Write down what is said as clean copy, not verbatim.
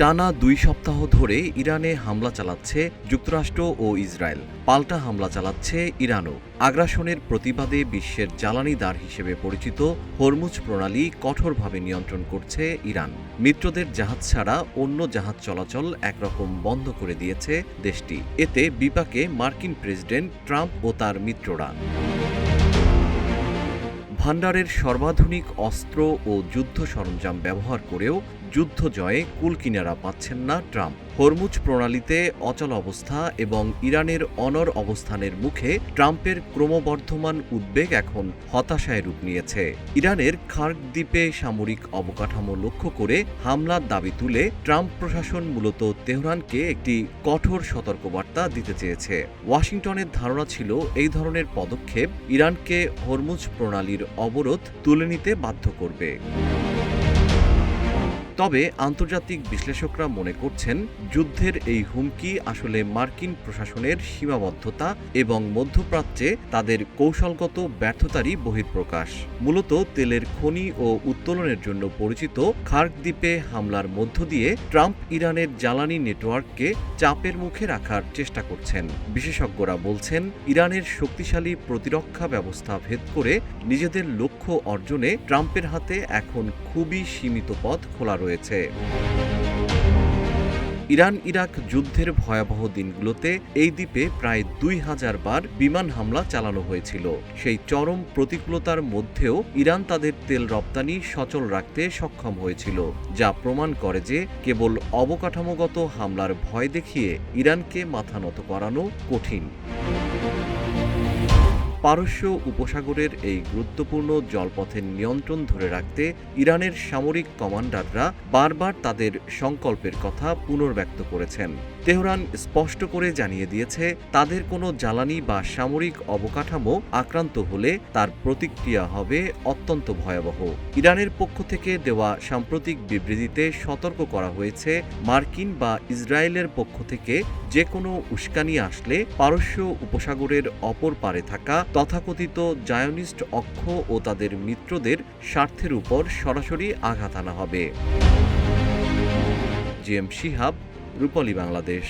টানা ২ সপ্তাহ ধরে ইরানে হামলা চালাচ্ছে যুক্তরাষ্ট্র ও ইসরায়েল। পাল্টা হামলা চালাচ্ছে ইরানও। আগ্রাসনের প্রতিবাদে বিশ্বের জ্বালানি দ্বার হিসেবে পরিচিত হরমুজ প্রণালী কঠোরভাবে নিয়ন্ত্রণ করছে ইরান। মিত্রদের জাহাজ ছাড়া অন্য জাহাজ চলাচল একরকম বন্ধ করে দিয়েছে দেশটি। এতে বিপাকে মার্কিন প্রেসিডেন্ট ট্রাম্প ও তার মিত্ররা। ভান্ডারের সর্বাধুনিক অস্ত্র ও যুদ্ধ সরঞ্জাম ব্যবহার করেও যুদ্ধ জয়ে কুলকিনারা পাচ্ছেন না ট্রাম্প। হরমুজ প্রণালীতে অচল অবস্থা এবং ইরানের অনড় অবস্থানের মুখে ট্রাম্পের ক্রমবর্ধমান উদ্বেগ এখন হতাশায় রূপ নিয়েছে। ইরানের খার্ক দ্বীপে সামরিক অবকাঠামো লক্ষ্য করে হামলার দাবি তুলে ট্রাম্প প্রশাসন মূলত তেহরানকে একটি কঠোর সতর্কবার্তা দিতে চেয়েছে। ওয়াশিংটনের ধারণা ছিল এই ধরনের পদক্ষেপ ইরানকে হরমুজ প্রণালীর অবরোধ তুলে নিতে বাধ্য করবে। তবে আন্তর্জাতিক বিশ্লেষকরা মনে করছেন, যুদ্ধের এই হুমকি আসলে মার্কিন প্রশাসনের সীমাবদ্ধতা এবং মধ্যপ্রাচ্যে তাদের কৌশলগত ব্যর্থতারই বহিঃপ্রকাশ। মূলত তেলের খনি ও উত্তোলনের জন্য পরিচিত খার্ক দ্বীপে হামলার মধ্য দিয়ে ট্রাম্প ইরানের জ্বালানি নেটওয়ার্ককে চাপের মুখে রাখার চেষ্টা করছেন। বিশেষজ্ঞরা বলছেন, ইরানের শক্তিশালী প্রতিরক্ষা ব্যবস্থা ভেদ করে নিজেদের লক্ষ্য অর্জনে ট্রাম্পের হাতে এখন খুবই সীমিত পথ খোলা রয়েছে। ইরান ইরাক যুদ্ধের ভয়াবহ দিনগুলোতে এই দ্বীপে প্রায় ২,০০০ বার বিমান হামলা চালানো হয়েছিল। সেই চরম প্রতিকূলতার মধ্যেও ইরান তাদের তেল রপ্তানি সচল রাখতে সক্ষম হয়েছিল, যা প্রমাণ করে যে কেবল অবকাঠামোগত হামলার ভয় দেখিয়ে ইরানকে মাথা নত করানো কঠিন। পারস্য উপসাগরের এই গুরুত্বপূর্ণ জলপথের নিয়ন্ত্রণ ধরে রাখতে ইরানের সামরিক কমান্ডাররা বারবার তাদের সংকল্পের কথা পুনর্ব্যক্ত করেছেন। তেহরান স্পষ্ট করে জানিয়ে দিয়েছে, তাদের কোনো জ্বালানি বা সামরিক অবকাঠামো আক্রান্ত হলে তার প্রতিক্রিয়া হবে অত্যন্ত ভয়াবহ। ইরানের পক্ষ থেকে দেওয়া সাম্প্রতিক বিবৃতিতে সতর্ক করা হয়েছে, মার্কিন বা ইসরায়েলের পক্ষ থেকে যে কোনো উস্কানি আসলে পারস্য উপসাগরের অপর পারে থাকা তথাকথিত জায়নিস্ট অক্ষ ও তাদের মিত্রদের স্বার্থের উপর সরাসরি আঘাত আনা হবে। জিএম শিহাব, রূপালী বাংলাদেশ।